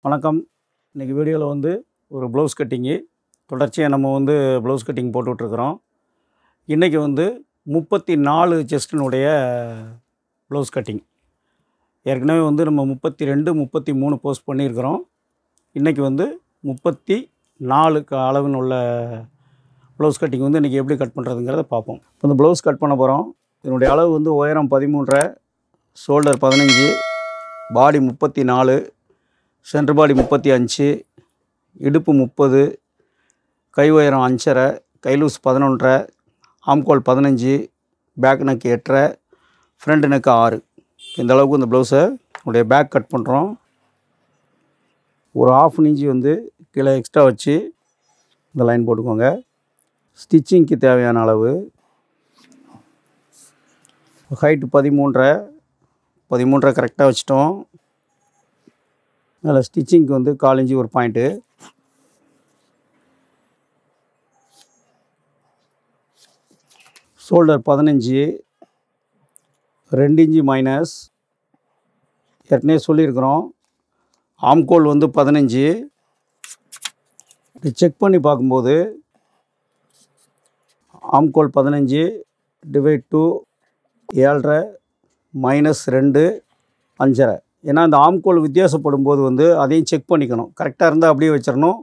வணக்கம். இன்றைக்கி வீடியோவில் வந்து ஒரு ப்ளவுஸ் கட்டிங்கு தொடர்ச்சியாக நம்ம வந்து ப்ளவுஸ் கட்டிங் போட்டுட்ருக்குறோம். இன்றைக்கி வந்து 34 செஸ்டினுடைய ப்ளவுஸ் கட்டிங். ஏற்கனவே வந்து நம்ம 32, 33 போஸ்ட் பண்ணியிருக்கிறோம். இன்றைக்கி வந்து 34 அளவுன்னு உள்ள ப்ளவுஸ் கட்டிங் வந்து இன்றைக்கி எப்படி கட் பண்ணுறதுங்கிறத பார்ப்போம். இந்த ப்ளவுஸ் கட் பண்ண போகிறோம். இதனுடைய அளவு வந்து உயரம் 13.5, ஷோல்டர் 15, பாடி 34, சென்டர் பாடி 35, இடுப்பு 30, கை உயரம் 5.5, கை லூஸ் 11.5, ஆம்கோல் 15, பேக் நெக் 8.5, ஃப்ரண்ட் நெக் 6. இந்த அளவுக்கு இந்த ப்ளவுஸை உடைய பேக் கட் பண்ணுறோம். ஒரு 1/2 இன்ச்சு வந்து கீழே எக்ஸ்ட்ரா வச்சு இந்த லைன் போட்டுக்கோங்க. ஸ்டிச்சிங்க்கு தேவையான அளவு ஹைட்டு 13.5 கரெக்டாக வச்சிட்டோம். அதில் ஸ்டிச்சிங்க்கு வந்து 1/4 இன்ச்சு ஒரு பாயிண்ட்டு. Shoulder 15, 2 inch minus. ஏற்கனவே சொல்லியிருக்கிறோம். ஆம்கோல் வந்து 15. செக் பண்ணி பார்க்கும்போது ஆம்கோல் 15 டிவைட் 2 7.5 மைனஸ் 2 5.5. ஏன்னா இந்த ஆம்கோல் வித்தியாசப்படும் போது வந்து அதையும் செக் பண்ணிக்கணும். கரெக்டாக இருந்தால் அப்படியே வச்சிடணும்.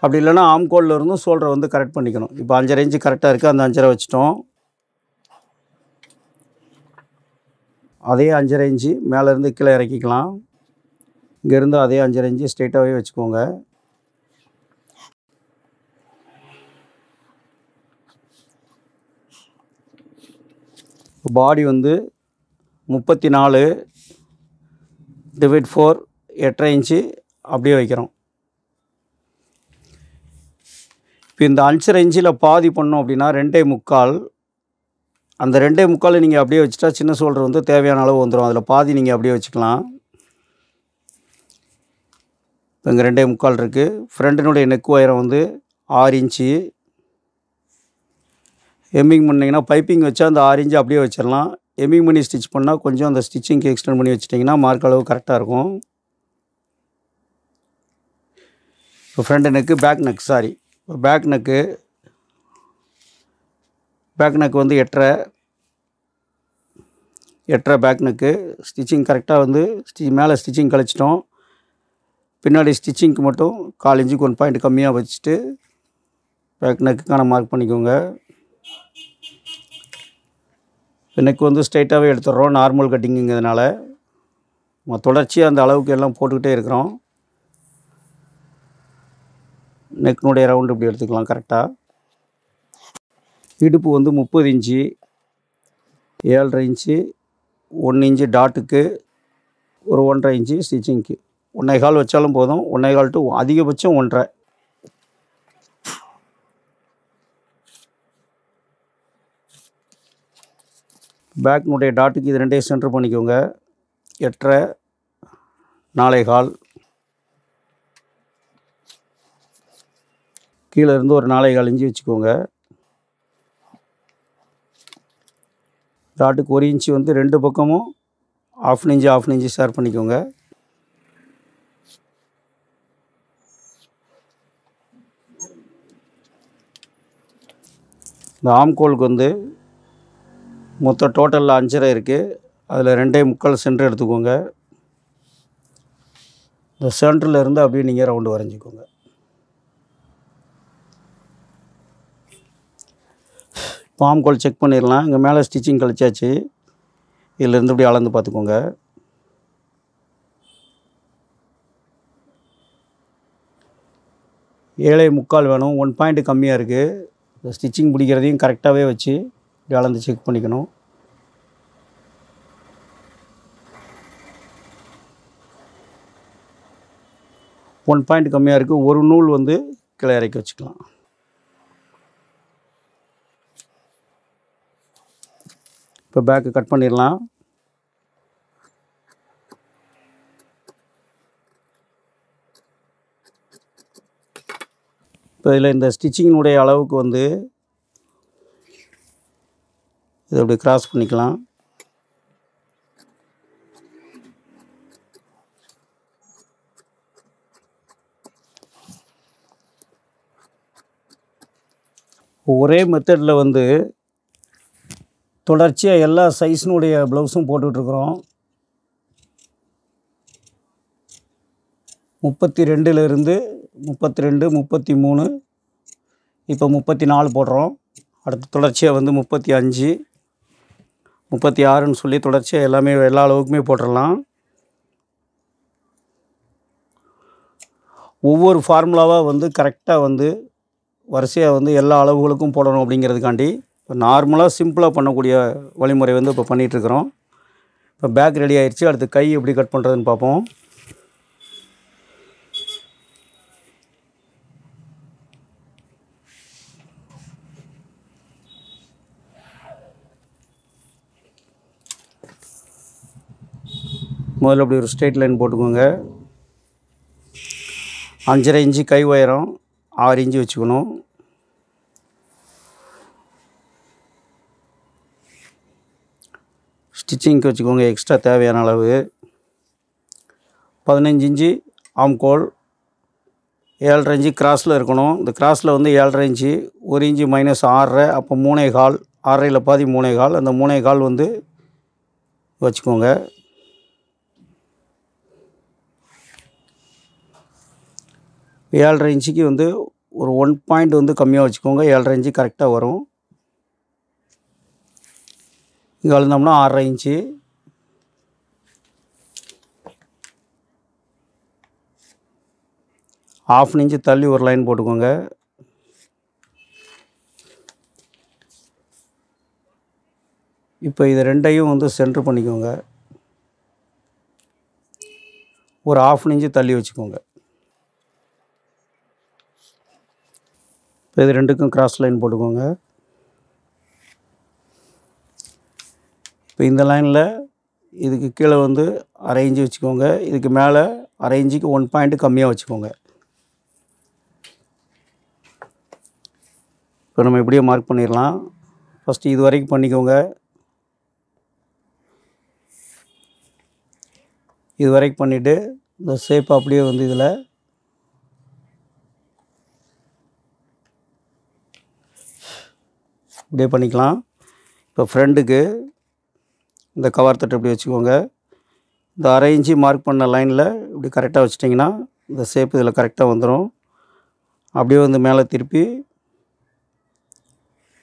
அப்படி இல்லைன்னா ஆம்கோலில் இருந்தும் ஷோல்டரை வந்து கரெக்ட் பண்ணிக்கணும். இப்போ 5.5 இன்ச்சு கரெக்டாக இருக்குது. அந்த 5.5 வச்சிட்டோம். அதே 5.5 இன்ச்சு மேலேருந்து கீழே இறக்கிக்கலாம். இங்கேருந்து அதே 5.5 இன்ச்சு ஸ்ட்ரெயிட்டாகவே வச்சுக்கோங்க. பாடி வந்து 34 டிவைட் 4 8.5 இன்ச்சு அப்படியே வைக்கிறோம். இப்போ இந்த 5.5 இன்ச்சில் பாதி பண்ணோம் அப்படின்னா 2.25. அந்த 2.25 நீங்கள் அப்படியே வச்சுட்டா சின்ன ஷோல்டர் வந்து தேவையான அளவு வந்துடும். அதில் பாதி நீங்கள் அப்படியே வச்சுக்கலாம். இப்போ இங்கே 2.25 இருக்குது. ஃப்ரண்ட்டினுடைய நெக் உயரம் வந்து 6 இன்ச்சு. எம்மிங் பண்ணிங்கன்னா பைப்பிங் வச்சா அந்த 6 இன்ச்சு அப்படியே வச்சிடலாம். எம்மிங் பண்ணி ஸ்டிச் பண்ணால் கொஞ்சம் அந்த ஸ்டிச்சிங்க்கு எக்ஸ்டெண்ட் பண்ணி வச்சிட்டிங்கன்னா மார்க் அளவு கரெக்டாக இருக்கும். இப்போ ஃப்ரண்ட் நெக்கு பேக் நெக் இப்போ பேக் நெக்கு வந்து 8.5 பேக் நெக்கு. ஸ்டிச்சிங் கரெக்டாக வந்து மேலே ஸ்டிச்சிங் கழிச்சிட்டோம். பின்னாடி ஸ்டிச்சிங்க்கு மட்டும் 1/4 இன்ச்சுக்கு 1 பாயிண்ட் கம்மியாக வச்சுட்டு பேக் நெக்குக்கான மார்க் பண்ணிக்கோங்க. நெக் வந்து ஸ்ட்ரைட்டாகவே எடுத்துடுறோம். நார்மல் கட்டிங்குங்கிறதுனால நம்ம தொடர்ச்சியாக அந்த அளவுக்கு எல்லாம் போட்டுக்கிட்டே இருக்கிறோம். நெக்னுடைய ரவுண்டு இப்படி எடுத்துக்கலாம் கரெக்டாக. இடுப்பு வந்து 30 இன்ச்சு, 7.5 இன்ச்சு, 1 இன்ச்சு டாட்டுக்கு, ஒரு 1.5 இன்ச்சு ஸ்டிச்சிங்க்கு. 1.25 வச்சாலும் போதும். 1.25 டு அதிகபட்சம் 1.5. பேக்னுடைய டாட்டுக்கு இது 2 சென்டர் பண்ணிக்கோங்க. 8.5 4.25. கீழே இருந்து ஒரு 4.25 இன்ச்சு வச்சுக்கோங்க. டாட்டுக்கு 1 இன்ச்சு வந்து 2 பக்கமும் 1/2 இன்ச்சு ஷேர் பண்ணிக்கோங்க. இந்த ஆம்கோலுக்கு வந்து மொத்தம் டோட்டலில் 5.5 இருக்குது. அதில் 2.25 சென்டர் எடுத்துக்கோங்க. இந்த சென்டரில் இருந்து அப்படியே நீங்கள் ரவுண்டு வரைஞ்சிக்கோங்க. இப்போ ஆம்கோல் செக் பண்ணிடலாம். இங்கே மேலே ஸ்டிச்சிங் கழிச்சாச்சு. இதிலேருந்து இப்படி அளந்து பார்த்துக்கோங்க. ஏழே முக்கால் வேணும். 1 பாயிண்ட் கம்மியாக இருக்குது. இந்த ஸ்டிச்சிங் பிடிக்கிறதையும் கரெக்டாகவே வச்சு இப்படி அளந்து செக் பண்ணிக்கணும். ஒன் பாயிண்ட் கம்மியாக இருக்குது. ஒரு நூல் வந்து கீழே இறக்கி வச்சுக்கலாம். இப்போ பேக்கு கட் பண்ணிடலாம். இப்போ இதில் இந்த ஸ்டிச்சிங்கினுடைய அளவுக்கு வந்து இதை அப்படி கிராஸ் பண்ணிக்கலாம். ஒரே மெத்தடில் வந்து தொடர்ச்சியாக எல்லா சைஸினுடைய ப்ளவுஸும் போட்டுட்ருக்குறோம். 32லேருந்து 32, 33, இப்போ 34 போடுறோம். அடுத்து தொடர்ச்சியாக வந்து 35, 36ன்னு சொல்லி தொடர்ச்சியாக எல்லாமே எல்லா அளவுக்குமே போட்டுடலாம். ஒவ்வொரு ஃபார்முலாவாக வந்து கரெக்டாக வந்து வரிசையாக வந்து எல்லா அளவுகளுக்கும் போடணும் அப்படிங்கிறதுக்காண்டி இப்போ நார்மலாக சிம்பிளாக பண்ணக்கூடிய வழிமுறை வந்து இப்போ பண்ணிகிட்ருக்குறோம். இப்போ பேக் ரெடி ஆயிடுச்சு. அடுத்து கை எப்படி கட் பண்ணுறதுன்னு பார்ப்போம். முதல்ல அப்படி ஒரு ஸ்ட்ரெயிட் லைன் போட்டுக்கோங்க. 5.5 இன்ச்சு கை உயரம், 6 இன்ச்சு வச்சுக்கணும். ஸ்டிச்சிங்க்கு வச்சுக்கோங்க எக்ஸ்ட்ரா தேவையான அளவு. 15 இன்ச்சு ஆம்கோல், 7.5 இன்ச்சு கிராஸில் இருக்கணும். இந்த கிராஸில் வந்து 7.5 இன்ச்சு, 1 இன்ச்சு மைனஸ் 6.5, அப்போ 3.25, 6.5ல் பாதி 3.25, அந்த 3.25 வந்து வச்சுக்கோங்க. 7.5 இன்ச்சுக்கு வந்து ஒரு 1 பாயிண்ட் வந்து கம்மியாக வச்சுக்கோங்க. 7.5 இன்ச்சு கரெக்டாக வரும். இங்கே அளந்தோம்னா 6.5 இன்ச்சு. ½ இன்ச்சு தள்ளி ஒரு லைன் போட்டுக்கோங்க. இப்போ இது ரெண்டையும் வந்து சென்ட்ரு பண்ணிக்கோங்க. ஒரு ½ இன்ச்சு தள்ளி வச்சுக்கோங்க. இப்போ இது ரெண்டுக்கும் கிராஸ் லைன் போட்டுக்கோங்க. இப்போ இந்த லைனில் இதுக்கு கீழே வந்து 1/2 இன்ச்சு வச்சுக்கோங்க. இதுக்கு மேலே 1/2 இன்ச்சுக்கு 1 பாயிண்ட் கம்மியாக வச்சுக்கோங்க. இப்போ நம்ம இப்படியே மார்க் பண்ணிடலாம். ஃபஸ்ட்டு இது வரைக்கும் பண்ணிக்கோங்க. இது வரைக்கும் பண்ணிவிட்டு இந்த ஷேப் அப்படியே வந்து இதில் இப்படியே பண்ணிக்கலாம். இப்போ ஃப்ரண்ட்டுக்கு இந்த கவர் தட்டு இப்படி வச்சுக்கோங்க. இந்த 1/2 இன்ச்சு மார்க் பண்ண லைனில் இப்படி கரெக்டாக வச்சிட்டிங்கன்னா இந்த ஷேப் இதில் கரெக்டாக வந்துடும். அப்படியே வந்து மேலே திருப்பி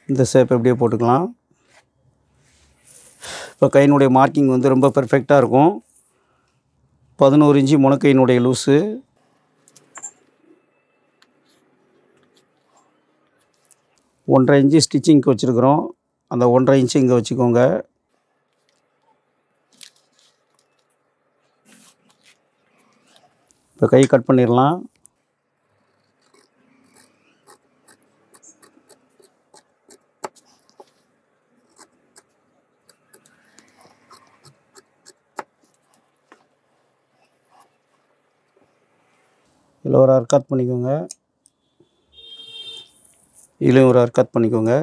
இந்த ஷேப் எப்படியே போட்டுக்கலாம். இப்போ கையினுடைய மார்க்கிங் வந்து ரொம்ப பெர்ஃபெக்டாக இருக்கும். 11 இன்ச்சு முனக்கையினுடைய லூஸு, 1.5 இன்ச்சு ஸ்டிச்சிங்க்கு வச்சுருக்குறோம். அந்த 1.5 இன்ச்சு இங்கே வச்சுக்கோங்க. இப்போ கை கட் பண்ணிடலாம். இதில் ஒரு அர்க்காத் பண்ணிக்கோங்க. இதுலேயும் ஒரு அர்க்காத் பண்ணிக்கோங்க.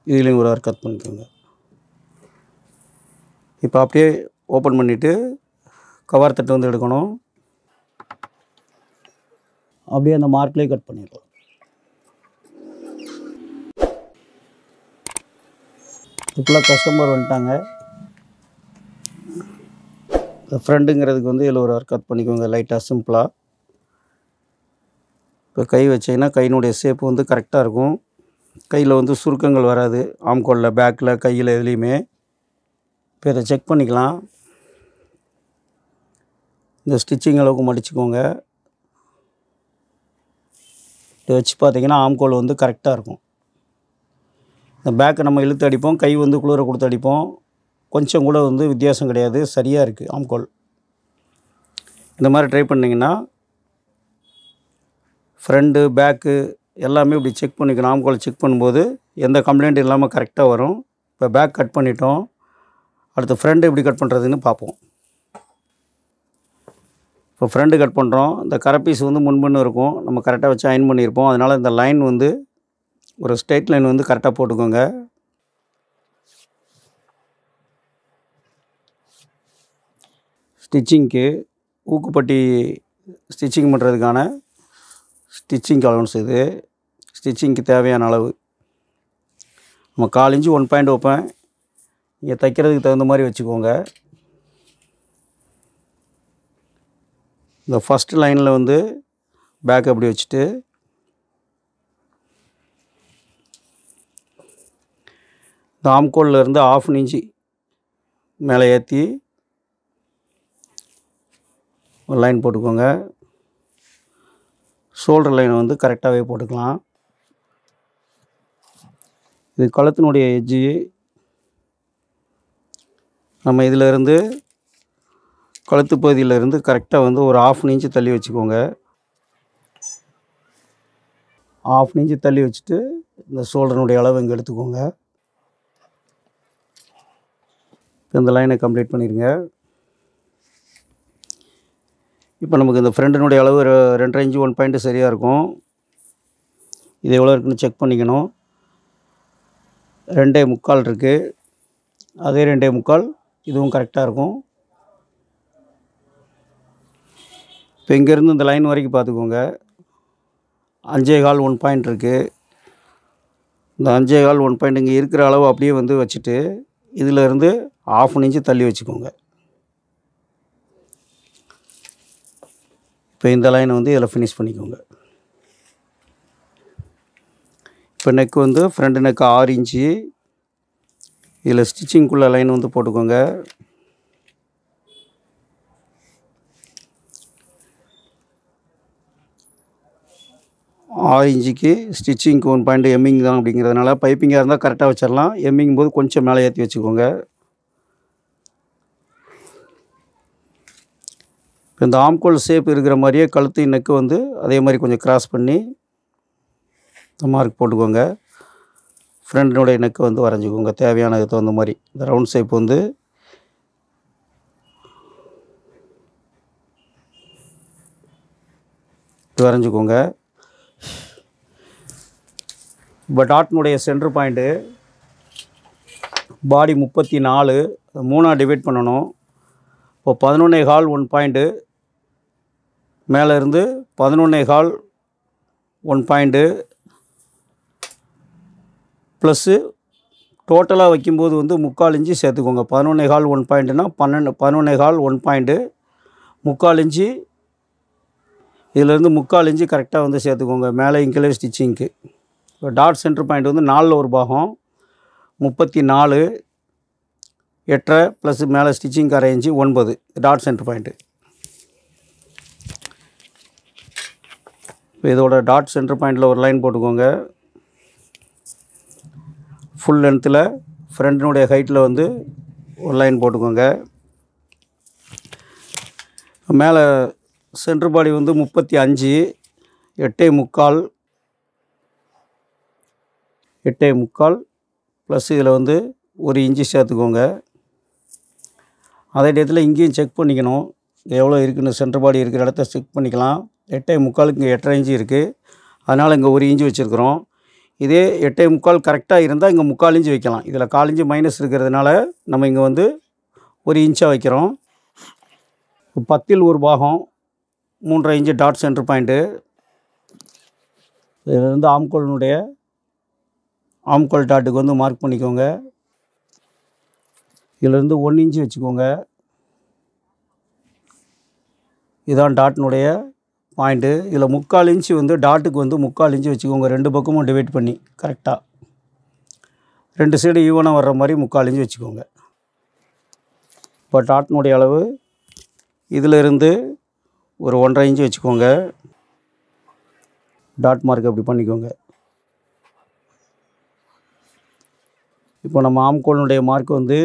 இதுலேயும் ஒரு அர்க்காத் பண்ணிக்கோங்க. இப்போ அப்படியே ஓப்பன் பண்ணிவிட்டு கவர் தட்டு வந்து எடுக்கணும். அப்படியே அந்த மார்க்லேயே கட் பண்ணிடலாம். இப்போலாம் கஸ்டமர் வந்துட்டாங்க. ஃப்ரெண்டுங்கிறதுக்கு வந்து இதில் ஒரு அர்க்காத் பண்ணிக்கோங்க லைட்டாக சிம்பிளாக. இப்போ கை வச்சிங்கன்னா கையினுடைய ஷேப் வந்து கரெக்டாக இருக்கும். கையில் வந்து சுருக்கங்கள் வராது. ஆம்கோலில், பேக்கில், கையில் எதுலேயுமே. இப்போ இதை செக் பண்ணிக்கலாம். இந்த ஸ்டிச்சிங் அளவுக்கு மடிச்சுக்கோங்க. இதை வச்சு பார்த்தீங்கன்னா ஆம்கோல் வந்து கரெக்டாக இருக்கும். இந்த பேக்கை நம்ம இழுத்து அடிப்போம், கை வந்து குளிர கொடுத்து அடிப்போம். கொஞ்சம் கூட வந்து வித்தியாசம் கிடையாது. சரியாக இருக்குது ஆம்கோல். இந்த மாதிரி ட்ரை பண்ணிங்கன்னா ஃப்ரண்ட்டு, பேக்கு எல்லாமே இப்படி செக் பண்ணிக்கணும். ஆம்கோல் செக் பண்ணும்போது எந்த கம்ப்ளைண்ட் இல்லாமல் கரெக்டாக வரும். இப்போ பேக் கட் பண்ணிட்டோம். அடுத்து ஃப்ரண்ட் எப்படி கட் பண்ணுறதுன்னு பார்ப்போம். இப்போ ஃப்ரண்ட்டு கட் பண்ணுறோம். இந்த கரை பீஸ் வந்து முன்பின்னு இருக்கும். நம்ம கரெக்டாக வச்சு அயன் பண்ணியிருப்போம். அதனால் இந்த லைன் வந்து ஒரு ஸ்ட்ரெயிட் லைன் வந்து கரெக்டாக போட்டுக்கோங்க. ஸ்டிச்சிங்க்கு ஊக்குப்பட்டி ஸ்டிச்சிங் பண்ணுறதுக்கான ஸ்டிச்சிங் அலவன்ஸ் இது. ஸ்டிச்சிங்க்கு தேவையான அளவு நம்ம 1/4 இன்ச்சு 1 பாயிண்ட் வைப்பேன். நீங்கள் தைக்கிறதுக்கு தகுந்த மாதிரி வச்சுக்கோங்க. இந்த ஃபஸ்ட்டு லைனில் வந்து பேக் அப்படி வச்சுட்டு இந்த ஆம்கோல்லேருந்து 1/2 இன்ச்சு மேலே ஏற்றி ஒரு லைன் போட்டுக்கோங்க. ஷோல்டர் லைனை வந்து கரெக்டாகவே போட்டுக்கலாம். இது கழுத்தினுடைய எட்ஜு. நம்ம இதிலேருந்து கழுத்து பகுதியிலேருந்து கரெக்டாக வந்து ஒரு 1/2 இன்ச்சு தள்ளி வச்சுக்கோங்க. 1/2 இன்ச்சு தள்ளி வச்சுட்டு இந்த ஷோல்டருடைய அளவு இங்கே எடுத்துக்கோங்க. இந்த லைனை கம்ப்ளீட் பண்ணிடுங்க. இப்போ நமக்கு இந்த ஃப்ரண்ட்டினுடைய அளவு 2.5 இன்ச்சு 1 பாயிண்ட் சரியாக இருக்கும். இது எவ்வளோ இருக்குன்னு செக் பண்ணிக்கணும். 2.75 இருக்குது. அதே 2.75 இதுவும் கரெக்டாக இருக்கும். இப்போ இங்கேருந்து இந்த லைன் வரைக்கும் பார்த்துக்கோங்க. 5.25 1 பாயிண்ட் இருக்குது. இந்த 5.25 1 பாயிண்ட் இங்கே இருக்கிற அளவு அப்படியே வந்து வச்சுட்டு இதிலேருந்து 1/2 இன்ச்சு தள்ளி வச்சுக்கோங்க. இப்போ இந்த லைனை வந்து இதில் ஃபினிஷ் பண்ணிக்கோங்க. இப்போ நெக் வந்து ஃப்ரண்ட் நெக் 6 இன்ச்சு. இதில் ஸ்டிச்சிங்குள்ளே லைன் வந்து போட்டுக்கோங்க. ஆறு இன்ச்சுக்கு ஸ்டிச்சிங்க்கு 1 பாயிண்ட் எம்மிங் தான் அப்படிங்கிறதுனால பைப்பிங்காக இருந்தால் கரெக்டாக வச்சிடலாம். எம்மிங் போது கொஞ்சம் மேலே ஏற்றி வச்சுக்கோங்க. இப்போ இந்த ஆம்கோல் ஷேப் இருக்கிற மாதிரியே கழுத்து நெக்கு வந்து அதே மாதிரி கொஞ்சம் கிராஸ் பண்ணி இந்த மார்க் போட்டுக்கோங்க. ஃப்ரண்டினுடைய நெக்கு வந்து வரைஞ்சிக்கோங்க. தேவையானதுக்கு தகுந்த மாதிரி இந்த ரவுண்ட் ஷேப் வந்து வரைஞ்சிக்கோங்க. இப்போ டாட்னுடைய சென்டர் பாயிண்ட்டு பாடி 34 3ஆக டிவைட் பண்ணணும். இப்போ 11.25 1 பாயிண்ட்டு மேலே இருந்து 11.25 1 பாயிண்ட்டு ப்ளஸ்ஸு டோட்டலாக வைக்கும்போது வந்து 3/4 இன்ச்சு சேர்த்துக்கோங்க. 11.25 1 பாயிண்ட்டுனா 11.25 1 பாயிண்ட்டு 3/4 இன்ச்சு இதிலேருந்து 3/4 இன்ச்சு கரெக்டாக வந்து சேர்த்துக்கோங்க மேலே இங்கே ஸ்டிச்சிங்க்கு. இப்போ டாட் சென்டர் பாயிண்ட் வந்து 4 ஒரு பாகம் 34 8 ப்ளஸ் மேலே stitching 1/2 inch 9 dot centre point. இப்போ இதோட டாட் சென்டர் பாயிண்டில் ஒரு லைன் போட்டுக்கோங்க. ஃபுல் லென்த்தில் ஃப்ரண்ட்டினுடைய ஹைட்டில் வந்து ஒரு லைன் போட்டுக்கோங்க. மேலே சென்டர் பாடி வந்து 35 8.25 ப்ளஸ் இதில் வந்து 1 இன்ச்சு சேர்த்துக்கோங்க. அதே டயத்தில் இங்கேயும் செக் பண்ணிக்கணும் எவ்வளோ இருக்குதுன்னு. சென்டர் பாடி இருக்கிற இடத்த செக் பண்ணிக்கலாம். 8.25 இங்கே 8.5 இன்ச்சு இருக்குது. அதனால் இங்கே 1 இன்ச்சு வச்சுருக்குறோம். இதே 8.25 கரெக்டாக இருந்தால் இங்கே 3/4 இன்ச்சு வைக்கலாம். இதில் 1/4 இன்ச்சு மைனஸ் இருக்கிறதுனால நம்ம இங்கே வந்து 1 இன்ச்சாக வைக்கிறோம். 10 ஒரு பாகம் 3.5 இன்ச்சு டாட் சென்டர் பாயிண்ட்டு. இதில் வந்து ஆம்கோல் டாட்டுக்கு வந்து மார்க் பண்ணிக்கோங்க. இதிலேருந்து 1 இன்ச்சு வச்சுக்கோங்க. இதுதான் டாட்னுடைய பாயிண்ட்டு. இதில் 3/4 இன்ச்சு வந்து டாட்டுக்கு வந்து 3/4 இன்ச்சு வச்சுக்கோங்க. 2 பக்கமும் டிவைட் பண்ணி கரெக்டாக 2 சைடு ஈவனாக வர்ற மாதிரி 3/4 இன்ச்சு வச்சுக்கோங்க. இப்போ டாட்னுடைய அளவு இதிலிருந்து ஒரு 1.5 இன்ச்சு வச்சுக்கோங்க. டாட் மார்க் அப்படி பண்ணிக்கோங்க. இப்போ நம்ம ஆம்கோலினுடைய மார்க் வந்து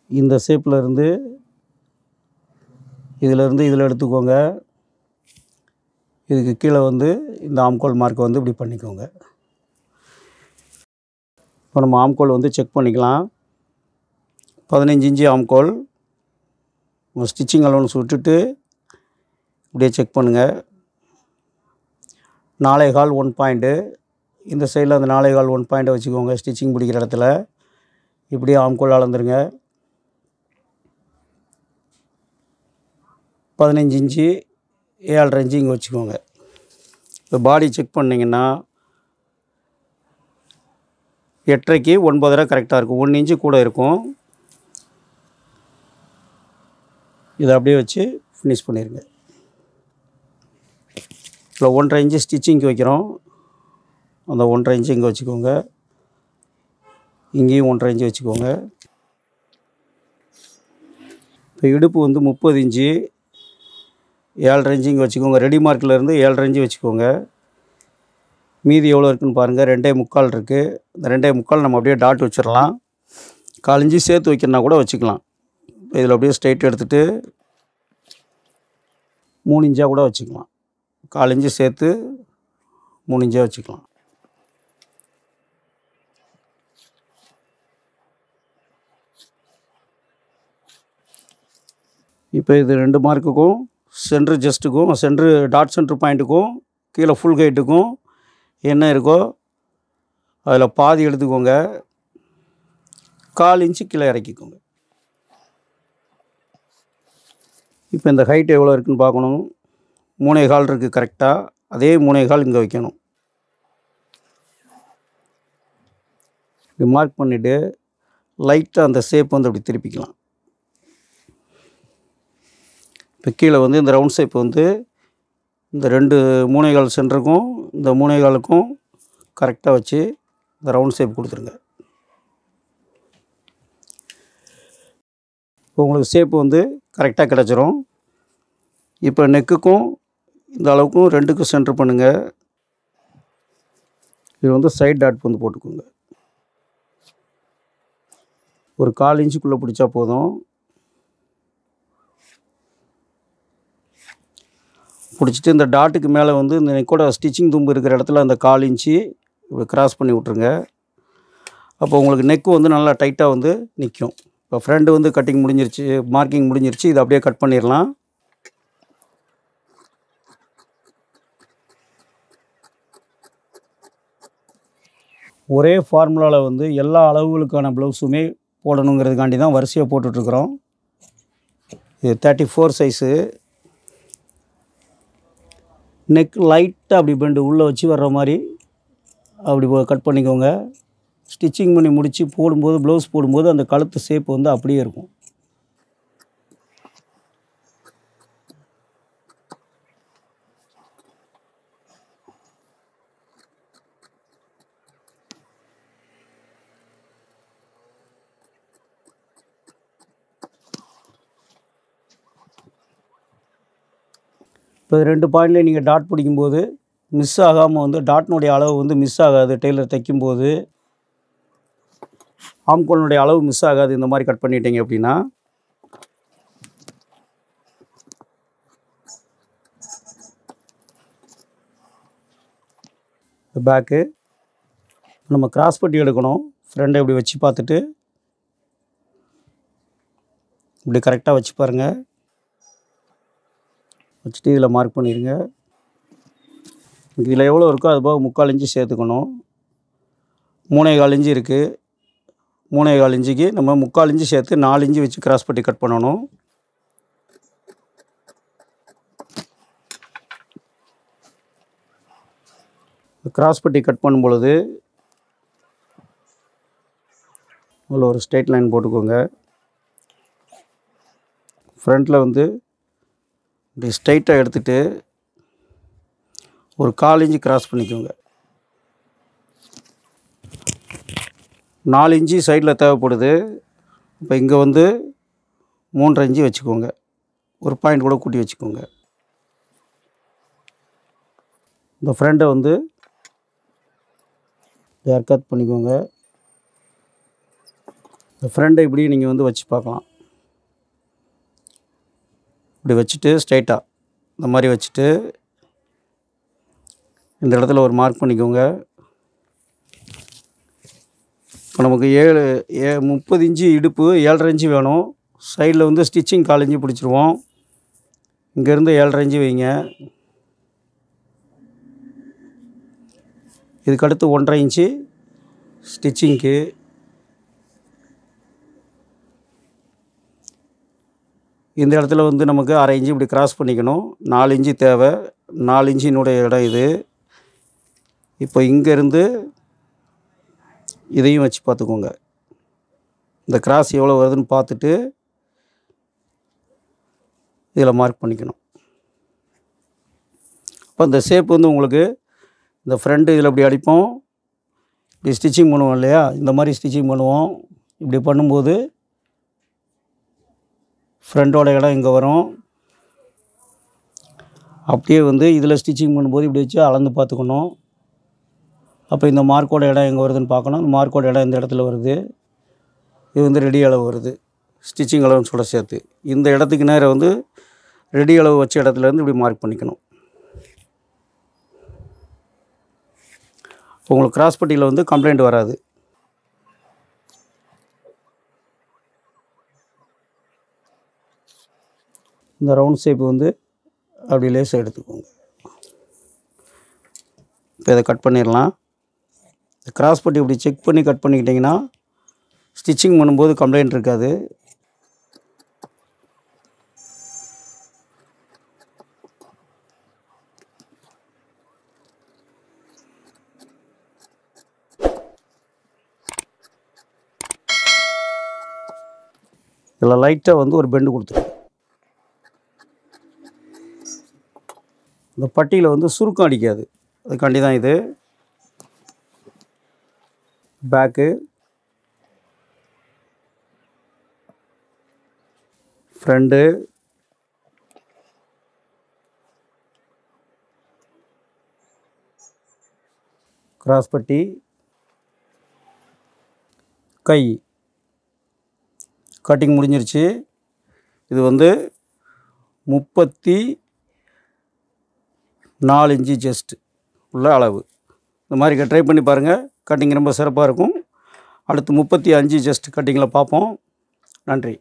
இந்த ஷேப்பில் இருந்து இதில் எடுத்துக்கோங்க. இதுக்கு கீழே வந்து இந்த ஆம்கோல் மார்க்கை வந்து இப்படி பண்ணிக்கோங்க. இப்போ நம்ம ஆம்கோல் வந்து செக் பண்ணிக்கலாம். 15 இன்ச்சு ஆம்கோல் ஸ்டிச்சிங் அலவன்ஸ் விட்டுட்டு இப்படியே செக் பண்ணுங்கள். 4.25 1 பாயிண்ட்டு இந்த சைடில் அந்த 4.25 1 பாயிண்ட்டை வச்சுக்கோங்க. ஸ்டிச்சிங் பிடிக்கிற இடத்துல இப்படியே ஆம்கோல் அளந்துருங்க. 15 இன்ச்சு 7.5 இன்ச்சு இங்கே வச்சுக்கோங்க. இப்போ பாடி செக் பண்ணிங்கன்னா 8.5க்கு 9.5 கரெக்டாக இருக்கும். 1 இன்ச்சு கூட இருக்கும். இதை அப்படியே வச்சு ஃபினிஷ் பண்ணிடுங்க. இப்போ 1.5 இன்ச்சு ஸ்டிச்சிங்க்கு வைக்கிறோம். அந்த 1.5 இன்ச்சு இங்கே வச்சுக்கோங்க. இங்கேயும் 1.5 இன்ச்சு வச்சுக்கோங்க. இப்போ இடுப்பு வந்து 30 இன்ச்சு, 7.5 இன்ச்சு இங்கே வச்சுக்கோங்க. ரெடி மார்க்கிலேருந்து 7.5 இன்ச்சு வச்சுக்கோங்க. மீதி எவ்வளோ இருக்குதுன்னு பாருங்கள். 2.25 இருக்குது. இந்த 2.25 நம்ம அப்படியே டாட் வச்சிடலாம். 1/4 இன்ச்சு சேர்த்து வைக்கிறனா கூட வச்சுக்கலாம். இதில் அப்படியே ஸ்ட்ரைட் எடுத்துகிட்டு 3 இன்ச்சாக கூட வச்சுக்கலாம். 1/4 இன்ச்சு சேர்த்து 3 இன்ச்சாக வச்சுக்கலாம். இப்போ இது 2 மார்க்குக்கும் சென்ட்ரு ஜஸ்ட்டுக்கும் சென்ட்ரு டாட் சென்ட்ரு பாயிண்ட்டுக்கும் கீழே ஃபுல் ஹைட்டுக்கும் என்ன இருக்கோ அதில் பாதி எடுத்துக்கோங்க. 1/4 இன்ச்சு கீழே இறக்கிக்கோங்க. இப்போ இந்த ஹைட் எவ்வளோ இருக்குதுன்னு பார்க்கணும். 3.25 இருக்குது கரெக்டாக. அதே 3.25 இங்கே வைக்கணும். இப்படி மார்க் பண்ணிவிட்டு லைட்டாக அந்த ஷேப் வந்து அப்படி திருப்பிக்கலாம். இப்போ கீழே வந்து இந்த ரவுண்ட் ஷேப் வந்து இந்த 2 3.25 சென்டருக்கும் இந்த 3.25க்கும் கரெக்டாக வச்சு இந்த ரவுண்ட் ஷேப் கொடுத்துருங்க. இப்போ உங்களுக்கு ஷேப் வந்து கரெக்டாக கிடச்சிரும். இப்போ நெக்குக்கும் இந்த அளவுக்கும் 2க்கும் சென்டர் பண்ணுங்கள். இது வந்து சைட் டாட் வந்து போட்டுக்கோங்க. ஒரு 1/4 இன்ச்சுக்குள்ளே பிடிச்சா போதும். பிடிச்சிட்டு இந்த டாட்டுக்கு மேலே வந்து இந்த நெக்கோட ஸ்டிச்சிங் தும்பு இருக்கிற இடத்துல அந்த 1/4 இன்ச்சு இப்படி கிராஸ் பண்ணி விட்ருங்க. அப்போ உங்களுக்கு நெக்கு வந்து நல்லா டைட்டாக வந்து நிற்கும். இப்போ ஃப்ரண்ட் வந்து கட்டிங் முடிஞ்சிருச்சு, மார்க்கிங் முடிஞ்சிருச்சு. இதை அப்படியே கட் பண்ணிடலாம். ஒரே ஃபார்முலாவில் வந்து எல்லா அளவுகளுக்கான ப்ளவுஸுமே போடணுங்கிறதுக்காண்டி தான் வரிசையாக போட்டுட்ருக்குறோம். இது 34 சைஸு. நெக் லைட்டாக அப்படி பெண்டு உள்ளே வச்சு வர்ற மாதிரி அப்படி கட் பண்ணிக்கோங்க. ஸ்டிச்சிங் பண்ணி முடித்து போடும்போது ப்ளவுஸ் போடும்போது அந்த கழுத்து ஷேப் வந்து அப்படியே இருக்கும். இப்போ 2 பாயிண்ட்லேயும் நீங்கள் டாட் பிடிக்கும்போது மிஸ் ஆகாமல் வந்து டாட்னுடைய அளவு வந்து மிஸ் ஆகாது. டெய்லர் தைக்கும்போது ஆம்கோலினுடைய அளவு மிஸ் ஆகாது. இந்த மாதிரி கட் பண்ணிட்டீங்க அப்படின்னா பேக்கு நம்ம கிராஸ் பட்டி எடுக்கணும். ஃப்ரண்டை இப்படி வச்சு பார்த்துட்டு இப்படி கரெக்டாக வச்சு பாருங்கள். வச்சுட்டு இதில் மார்க் பண்ணிடுங்க. இதில் எவ்வளோ இருக்கோ அது போக 3/4 இன்ச்சு சேர்த்துக்கணும். 3.25 இன்ச்சு இருக்குது. 3.25 இன்ச்சுக்கு நம்ம 3/4 இன்ச்சு சேர்த்து 4 இன்ச்சு வச்சு கிராஸ் பட்டி கட் பண்ணணும். கிராஸ் பட்டி கட் பண்ணும் பொழுது அதில் ஒரு ஸ்ட்ரெயிட் லைன் போட்டுக்கோங்க. ஃப்ரண்ட்டில் வந்து இப்படி ஸ்ட்ரைட்டாக எடுத்துகிட்டு ஒரு 1/4 இன்ச்சு கிராஸ் பண்ணிக்கோங்க. 4 இன்ச்சு சைடில் தேவைப்படுது. இப்போ இங்கே வந்து 3.5 இன்ச்சு வச்சுக்கோங்க. ஒரு பாயிண்ட் கூட கூட்டி வச்சுக்கோங்க. இந்த ஃப்ரண்ட்டை வந்து ஹேர் கட் பண்ணிக்கோங்க. இந்த ஃப்ரண்ட்டை இப்படி நீங்கள் வந்து வச்சு பார்க்கலாம். இப்படி வச்சுட்டு ஸ்ட்ரைட்டாக இந்த மாதிரி வச்சுட்டு இந்த இடத்துல ஒரு மார்க் பண்ணிக்கோங்க. இப்போ நமக்கு 30 இன்ச்சு இடுப்பு, 7.5 இன்ச்சு வேணும். சைடில் வந்து ஸ்டிச்சிங் 1/4 இன்ச்சு பிடிச்சிருவோம். இங்கேருந்து 7.5 இன்ச்சு வைங்க. இதுக்கடுத்து 1.5 இன்ச்சு ஸ்டிச்சிங்க்கு. இந்த இடத்துல வந்து நமக்கு 1/2 இன்ச்சு இப்படி கிராஸ் பண்ணிக்கணும். 4 இன்ச்சு தேவை. 4 இன்ச்சினுடைய இடம் இது. இப்போ இங்கேருந்து இதையும் வச்சு பார்த்துக்கோங்க. இந்த கிராஸ் எவ்வளோ வருதுன்னு பார்த்துட்டு இதில் மார்க் பண்ணிக்கணும். இப்போ இந்த ஷேப் வந்து உங்களுக்கு இந்த ஃப்ரண்ட்டு இதில் இப்படி அடிப்போம், இப்படி ஸ்டிச்சிங் பண்ணுவோம் இல்லையா, இந்த மாதிரி ஸ்டிச்சிங் பண்ணுவோம். இப்படி பண்ணும்போது ஃப்ரண்ட்டோட இடம் இங்கே வரும். அப்படியே வந்து இதில் ஸ்டிச்சிங் பண்ணும்போது இப்படி வச்சு அளந்து பார்த்துக்கணும். அப்போ இந்த மார்க்கோட இடம் எங்கே வருதுன்னு பார்க்கணும். இந்த மார்க்கோட இடம் இந்த இடத்துல வருது. இது வந்து ரெடி அளவு வருது, ஸ்டிச்சிங் அளவுன்னு சொல்ல சேர்த்து. இந்த இடத்துக்கு நேரம் வந்து ரெடி அளவு வச்ச இடத்துலேருந்து இப்படி மார்க் பண்ணிக்கணும். உங்களுக்கு கிராஸ் பட்டியில் வந்து கம்ப்ளைண்ட் வராது. இந்த ரவுண்ட் ஷேப் வந்து அப்படி லேசாக எடுத்துக்கோங்க. இப்போ இதை கட் பண்ணிடலாம். கிராஸ் பட்டி இப்படி செக் பண்ணி கட் பண்ணிக்கிட்டிங்கன்னா ஸ்டிச்சிங் பண்ணும்போது கம்ப்ளைண்ட் இருக்காது. இதில் லைட்டாக வந்து ஒரு பெண்டு கொடுத்துருங்க. இந்த பட்டியில் வந்து சுருக்கம் அடிக்காது, அதுக்காண்டி தான் இது. பேக்கு, ஃப்ரண்ட்டு, கிராஸ் பட்டி, கை கட்டிங் முடிஞ்சிருச்சு. இது வந்து 34 இன்ச்சு செஸ்ட் உள்ள அளவு. இந்த மாதிரி ட்ரை பண்ணி பாருங்கள். கட்டிங் ரொம்ப சிறப்பாக இருக்கும். அடுத்து 35 செஸ்ட் கட்டிங்கில் பார்ப்போம். நன்றி.